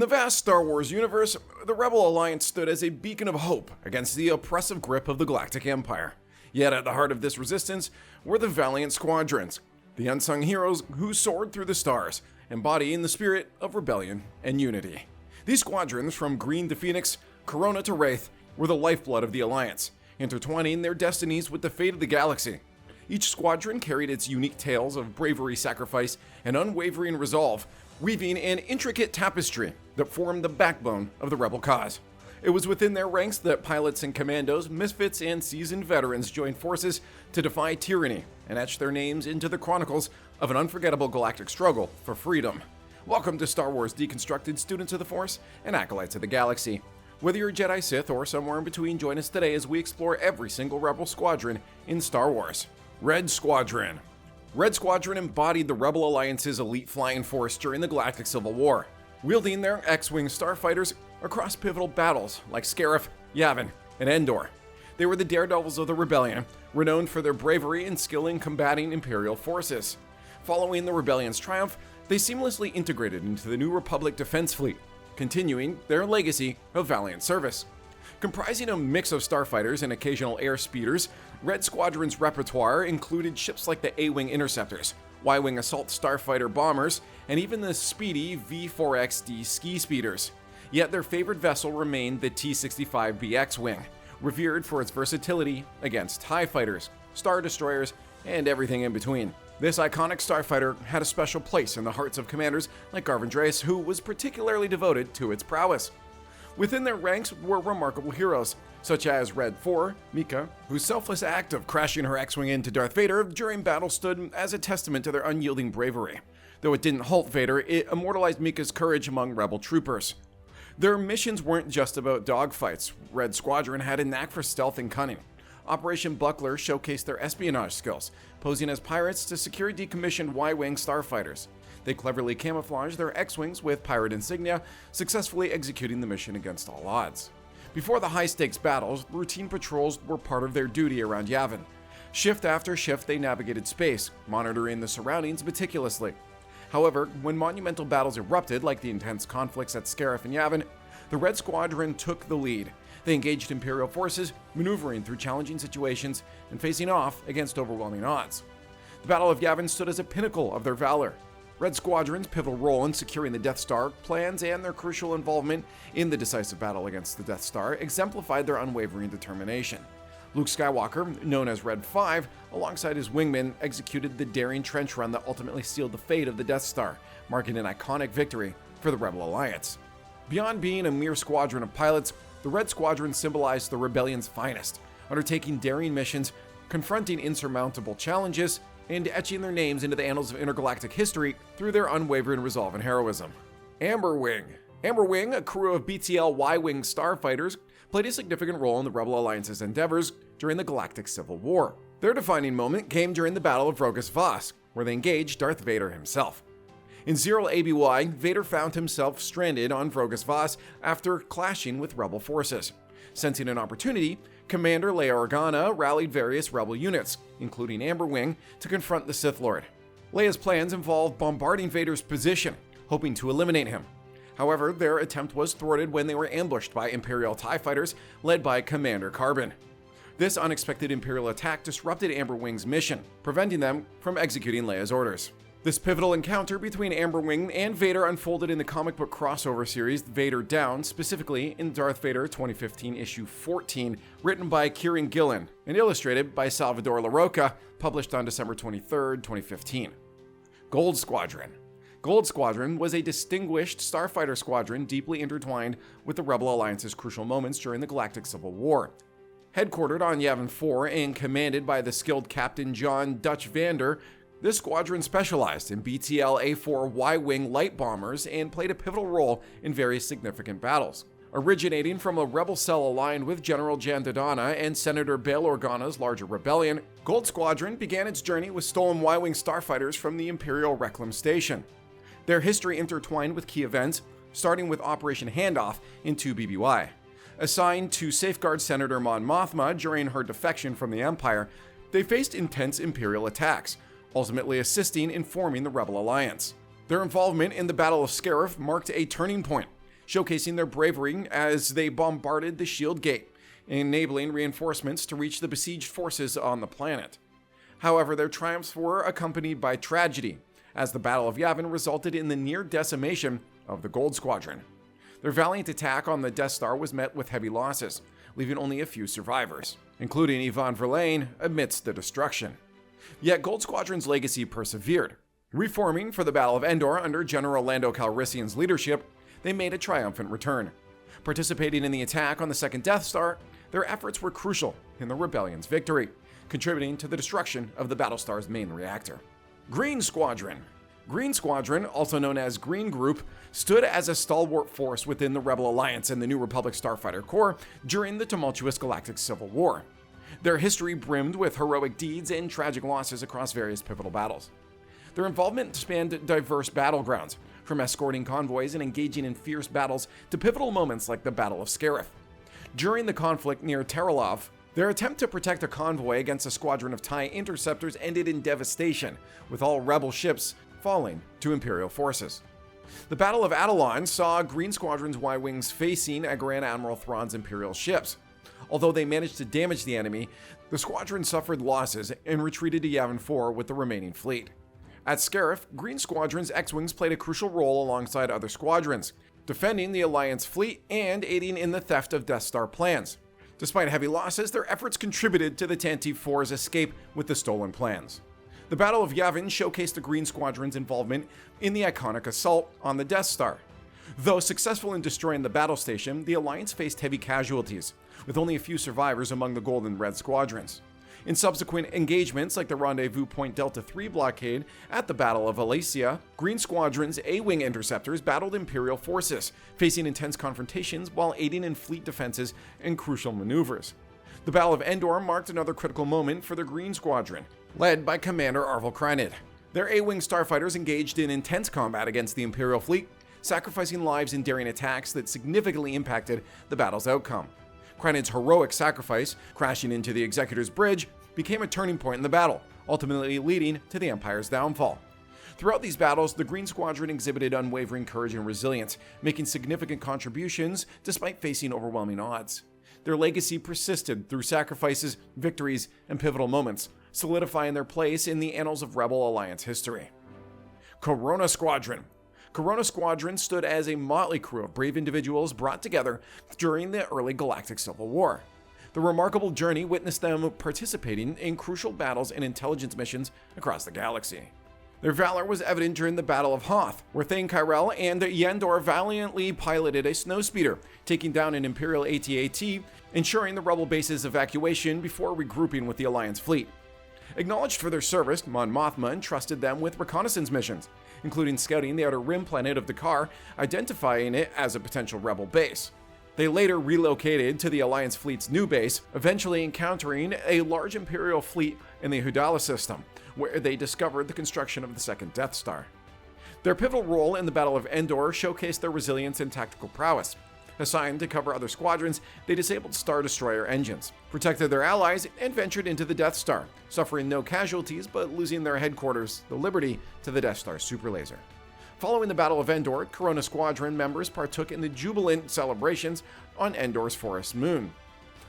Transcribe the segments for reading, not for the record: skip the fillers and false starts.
the vast Star Wars universe, the Rebel Alliance stood as a beacon of hope against the oppressive grip of the Galactic Empire. Yet at the heart of this resistance were the valiant squadrons, the unsung heroes who soared through the stars, embodying the spirit of rebellion and unity. These squadrons, from Green to Phoenix, Corona to Wraith, were the lifeblood of the Alliance, intertwining their destinies with the fate of the galaxy. Each squadron carried its unique tales of bravery, sacrifice, and unwavering resolve, weaving an intricate tapestry that formed the backbone of the rebel cause. It was within their ranks that pilots and commandos, misfits, and seasoned veterans joined forces to defy tyranny and etch their names into the chronicles of an unforgettable galactic struggle for freedom. Welcome to Star Wars Deconstructed, students of the Force and acolytes of the galaxy. Whether you're Jedi, Sith, or somewhere in between, join us today as we explore every single rebel squadron in Star Wars. Red Squadron. Red Squadron embodied the Rebel Alliance's elite flying force during the Galactic Civil War, wielding their X-Wing starfighters across pivotal battles like Scarif, Yavin, and Endor. They were the daredevils of the rebellion, renowned for their bravery and skill in combating Imperial forces. Following the rebellion's triumph, they seamlessly integrated into the New Republic Defense Fleet, continuing their legacy of valiant service. Comprising a mix of starfighters and occasional air speeders, Red Squadron's repertoire included ships like the A-Wing Interceptors, Y-Wing Assault Starfighter Bombers, and even the speedy V-4XD Ski Speeders. Yet their favorite vessel remained the T-65B X-Wing, revered for its versatility against TIE fighters, Star Destroyers, and everything in between. This iconic starfighter had a special place in the hearts of commanders like Garvin Drace, who was particularly devoted to its prowess. Within their ranks were remarkable heroes, such as Red 4, Mika, whose selfless act of crashing her X-Wing into Darth Vader during battle stood as a testament to their unyielding bravery. Though it didn't halt Vader, it immortalized Mika's courage among rebel troopers. Their missions weren't just about dogfights. Red Squadron had a knack for stealth and cunning. Operation Buckler showcased their espionage skills, posing as pirates to secure decommissioned Y-Wing starfighters. They cleverly camouflaged their X-Wings with pirate insignia, successfully executing the mission against all odds. Before the high-stakes battles, routine patrols were part of their duty around Yavin. Shift after shift, they navigated space, monitoring the surroundings meticulously. However, when monumental battles erupted, like the intense conflicts at Scarif and Yavin, the Red Squadron took the lead. They engaged Imperial forces, maneuvering through challenging situations and facing off against overwhelming odds. The Battle of Yavin stood as a pinnacle of their valor. Red Squadron's pivotal role in securing the Death Star plans and their crucial involvement in the decisive battle against the Death Star exemplified their unwavering determination. Luke Skywalker, known as Red 5, alongside his wingmen, executed the daring trench run that ultimately sealed the fate of the Death Star, marking an iconic victory for the Rebel Alliance. Beyond being a mere squadron of pilots, the Red Squadron symbolized the rebellion's finest, undertaking daring missions, confronting insurmountable challenges, and etching their names into the annals of intergalactic history through their unwavering resolve and heroism. Amber Wing. Amber Wing, a crew of BTL Y-Wing starfighters, played a significant role in the Rebel Alliance's endeavors during the Galactic Civil War. Their defining moment came during the Battle of Rogus Voss, where they engaged Darth Vader himself. In Zero ABY, Vader found himself stranded on Rogus Voss after clashing with Rebel forces. Sensing an opportunity, Commander Leia Organa rallied various Rebel units, including Amber Wing, to confront the Sith Lord. Leia's plans involved bombarding Vader's position, hoping to eliminate him. However, their attempt was thwarted when they were ambushed by Imperial TIE fighters led by Commander Carbon. This unexpected Imperial attack disrupted Amber Wing's mission, preventing them from executing Leia's orders. This pivotal encounter between Amber Wing and Vader unfolded in the comic book crossover series Vader Down, specifically in Darth Vader 2015 issue 14, written by Kieran Gillen and illustrated by Salvador Larroca, published on December 23, 2015. Gold Squadron. Gold Squadron was a distinguished starfighter squadron deeply intertwined with the Rebel Alliance's crucial moments during the Galactic Civil War. Headquartered on Yavin 4 and commanded by the skilled Captain John Dutch Vander, this squadron specialized in BTL A4 Y-Wing light bombers and played a pivotal role in various significant battles. Originating from a rebel cell aligned with General Jan Dodonna and Senator Bail Organa's larger rebellion, Gold Squadron began its journey with stolen Y-Wing starfighters from the Imperial Reclam Station. Their history intertwined with key events, starting with Operation Handoff in 2 BBY. Assigned to safeguard Senator Mon Mothma during her defection from the Empire, they faced intense Imperial attacks, ultimately assisting in forming the Rebel Alliance. Their involvement in the Battle of Scarif marked a turning point, showcasing their bravery as they bombarded the shield gate, enabling reinforcements to reach the besieged forces on the planet. However, their triumphs were accompanied by tragedy, as the Battle of Yavin resulted in the near decimation of the Gold Squadron. Their valiant attack on the Death Star was met with heavy losses, leaving only a few survivors, including Yvonne Verlaine amidst the destruction. Yet Gold Squadron's legacy persevered. Reforming for the Battle of Endor under General Lando Calrissian's leadership, they made a triumphant return. Participating in the attack on the second Death Star, their efforts were crucial in the rebellion's victory, contributing to the destruction of the Battlestar's main reactor. Green Squadron. Green Squadron, also known as Green Group, stood as a stalwart force within the Rebel Alliance and the New Republic Starfighter Corps during the tumultuous Galactic Civil War. Their history brimmed with heroic deeds and tragic losses across various pivotal battles. Their involvement spanned diverse battlegrounds, from escorting convoys and engaging in fierce battles to pivotal moments like the Battle of Scarif. During the conflict near Terralov, their attempt to protect a convoy against a squadron of TIE interceptors ended in devastation, with all Rebel ships falling to Imperial forces. The Battle of Adelon saw Green Squadron's Y-Wings facing Grand Admiral Thrawn's Imperial ships. Although they managed to damage the enemy, the squadron suffered losses and retreated to Yavin 4 with the remaining fleet. At Scarif, Green Squadron's X-Wings played a crucial role alongside other squadrons, defending the Alliance fleet and aiding in the theft of Death Star plans. Despite heavy losses, their efforts contributed to the Tantive 4's escape with the stolen plans. The Battle of Yavin showcased the Green Squadron's involvement in the iconic assault on the Death Star. Though successful in destroying the battle station, the Alliance faced heavy casualties, with only a few survivors among the Gold and Red Squadrons. In subsequent engagements like the Rendezvous Point Delta III blockade at the Battle of Alesia, Green Squadron's A-Wing interceptors battled Imperial forces, facing intense confrontations while aiding in fleet defenses and crucial maneuvers. The Battle of Endor marked another critical moment for the Green Squadron, led by Commander Arvel Krynid. Their A-Wing starfighters engaged in intense combat against the Imperial fleet, sacrificing lives in daring attacks that significantly impacted the battle's outcome. Krynid's heroic sacrifice, crashing into the Executor's Bridge, became a turning point in the battle, ultimately leading to the Empire's downfall. Throughout these battles, the Green Squadron exhibited unwavering courage and resilience, making significant contributions despite facing overwhelming odds. Their legacy persisted through sacrifices, victories, and pivotal moments, solidifying their place in the annals of Rebel Alliance history. Corona Squadron. Corona Squadron stood as a motley crew of brave individuals brought together during the early Galactic Civil War. The remarkable journey witnessed them participating in crucial battles and intelligence missions across the galaxy. Their valor was evident during the Battle of Hoth, where Thane Kyrell and Yendor valiantly piloted a snowspeeder, taking down an Imperial AT-AT, ensuring the Rebel base's evacuation before regrouping with the Alliance fleet. Acknowledged for their service, Mon Mothma entrusted them with reconnaissance missions, including scouting the outer rim planet of Dakar, identifying it as a potential Rebel base. They later relocated to the Alliance fleet's new base, eventually encountering a large Imperial fleet in the Hudala system, where they discovered the construction of the second Death Star. Their pivotal role in the Battle of Endor showcased their resilience and tactical prowess. Assigned to cover other squadrons, they disabled Star Destroyer engines, protected their allies, and ventured into the Death Star, suffering no casualties but losing their headquarters, the Liberty, to the Death Star superlaser. Following the Battle of Endor, Corona Squadron members partook in the jubilant celebrations on Endor's forest moon.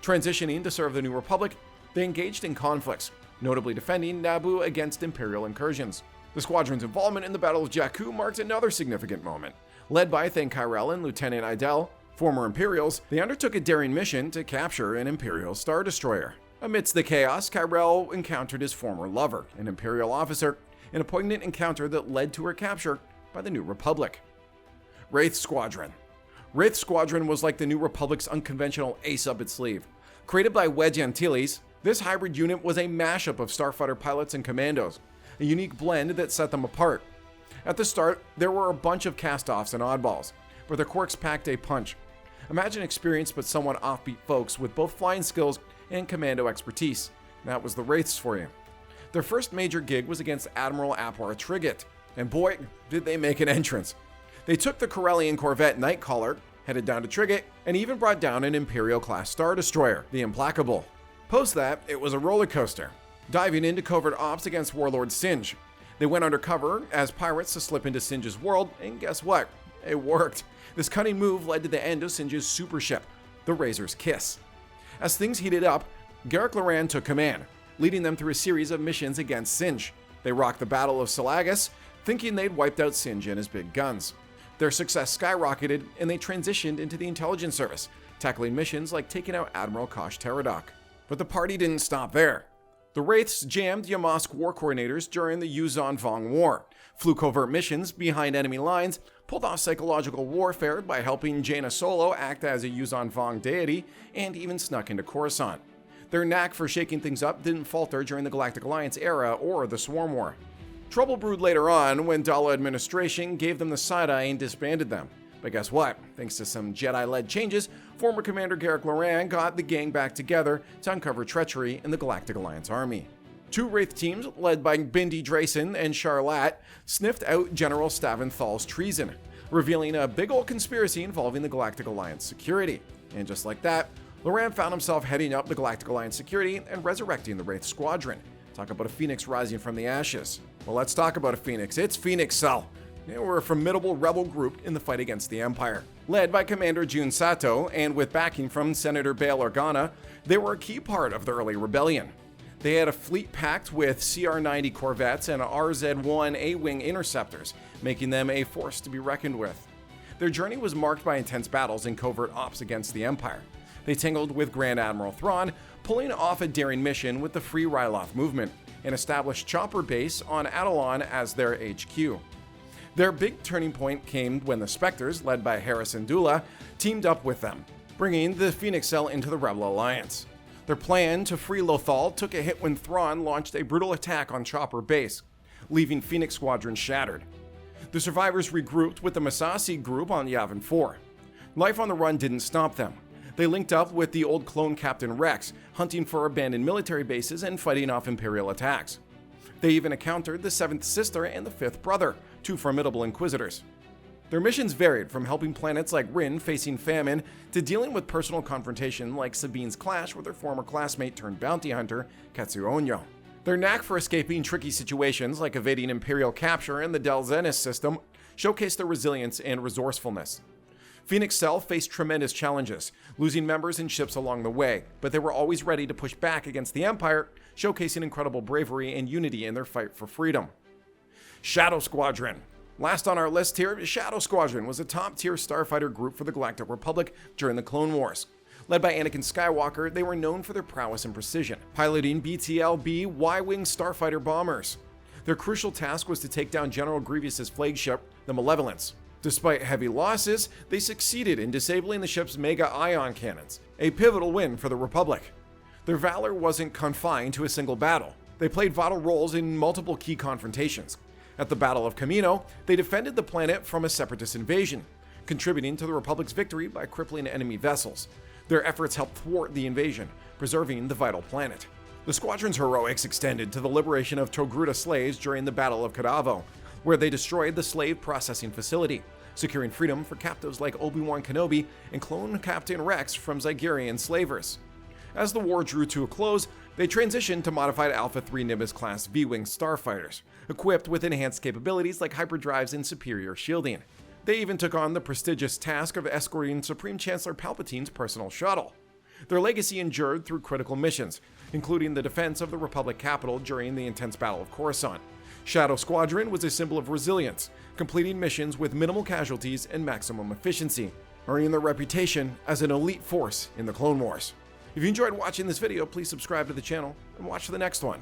Transitioning to serve the New Republic, they engaged in conflicts, notably defending Naboo against Imperial incursions. The squadron's involvement in the Battle of Jakku marked another significant moment. Led by Thane Kyrell and Lieutenant Idel, former Imperials, they undertook a daring mission to capture an Imperial Star Destroyer. Amidst the chaos, Kyrell encountered his former lover, an Imperial officer, in a poignant encounter that led to her capture by the New Republic. Wraith Squadron. Wraith Squadron was like the New Republic's unconventional ace up its sleeve. Created by Wedge Antilles, this hybrid unit was a mashup of starfighter pilots and commandos, a unique blend that set them apart. At the start, there were a bunch of cast-offs and oddballs, but their quirks packed a punch. Imagine experienced but somewhat offbeat folks with both flying skills and commando expertise. That was the Wraiths for you. Their first major gig was against Admiral Apar Trigget, and boy, did they make an entrance. They took the Corellian corvette Nightcaller, headed down to Trigget, and even brought down an Imperial-class Star Destroyer, the Implacable. Post that, it was a roller coaster, diving into covert ops against Warlord Singe. They went undercover as pirates to slip into Singe's world, and guess what? It worked. This cunning move led to the end of Singe's super ship, the Razor's Kiss. As things heated up, Garrick Loran took command, leading them through a series of missions against Singe. They rocked the Battle of Salagas, thinking they'd wiped out Singe and his big guns. Their success skyrocketed, and they transitioned into the intelligence service, tackling missions like taking out Admiral Kosh Teradok. But the party didn't stop there. The Wraiths jammed Yamask war coordinators during the Yuzan Vong War, flew covert missions behind enemy lines, pulled off psychological warfare by helping Jaina Solo act as a Yuzan Vong deity, and even snuck into Coruscant. Their knack for shaking things up didn't falter during the Galactic Alliance era or the Swarm War. Trouble brewed later on when Dala administration gave them the side-eye and disbanded them. But guess what? Thanks to some Jedi-led changes, former Commander Garrick Loran got the gang back together to uncover treachery in the Galactic Alliance army. Two Wraith teams, led by Bindi Drayson and Charlat, sniffed out General Staventhal's treason, revealing a big old conspiracy involving the Galactic Alliance security. And just like that, Loran found himself heading up the Galactic Alliance security and resurrecting the Wraith Squadron. Talk about a phoenix rising from the ashes. Well, let's talk about a phoenix. It's Phoenix Cell. They were a formidable rebel group in the fight against the Empire. Led by Commander Jun Sato and with backing from Senator Bail Organa, they were a key part of the early rebellion. They had a fleet packed with CR-90 corvettes and RZ-1 A-Wing interceptors, making them a force to be reckoned with. Their journey was marked by intense battles and covert ops against the Empire. They tangled with Grand Admiral Thrawn, pulling off a daring mission with the Free Ryloth movement, and established Chopper Base on Atollon as their HQ. Their big turning point came when the Spectres, led by Harrison Dula, teamed up with them, bringing the Phoenix Cell into the Rebel Alliance. Their plan to free Lothal took a hit when Thrawn launched a brutal attack on Chopper Base, leaving Phoenix Squadron shattered. The survivors regrouped with the Masasi group on Yavin 4. Life on the run didn't stop them. They linked up with the old clone Captain Rex, hunting for abandoned military bases and fighting off Imperial attacks. They even encountered the Seventh Sister and the Fifth Brother, two formidable Inquisitors. Their missions varied from helping planets like Rin facing famine to dealing with personal confrontation like Sabine's clash with her former classmate turned bounty hunter, Katsu Onyo. Their knack for escaping tricky situations like evading Imperial capture in the Del Zenis system showcased their resilience and resourcefulness. Phoenix Cell faced tremendous challenges, losing members and ships along the way, but they were always ready to push back against the Empire, showcasing incredible bravery and unity in their fight for freedom. Shadow Squadron. Last on our list here, Shadow Squadron was a top-tier starfighter group for the Galactic Republic during the Clone Wars. Led by Anakin Skywalker, they were known for their prowess and precision, piloting BTL-B Y-Wing starfighter bombers. Their crucial task was to take down General Grievous's flagship, the Malevolence. Despite heavy losses, they succeeded in disabling the ship's mega ion cannons, a pivotal win for the Republic. Their valor wasn't confined to a single battle. They played vital roles in multiple key confrontations. At the Battle of Camino, they defended the planet from a separatist invasion, contributing to the Republic's victory by crippling enemy vessels. Their efforts helped thwart the invasion, preserving the vital planet. The squadron's heroics extended to the liberation of Togruta slaves during the Battle of Kadavo, where they destroyed the slave processing facility, securing freedom for captives like Obi-Wan Kenobi and clone Captain Rex from Zygerian slavers. As the war drew to a close, they transitioned to modified Alpha 3 Nimbus-class V-Wing starfighters, equipped with enhanced capabilities like hyperdrives and superior shielding. They even took on the prestigious task of escorting Supreme Chancellor Palpatine's personal shuttle. Their legacy endured through critical missions, including the defense of the Republic capital during the intense Battle of Coruscant. Shadow Squadron was a symbol of resilience, completing missions with minimal casualties and maximum efficiency, earning their reputation as an elite force in the Clone Wars. If you enjoyed watching this video, please subscribe to the channel and watch the next one.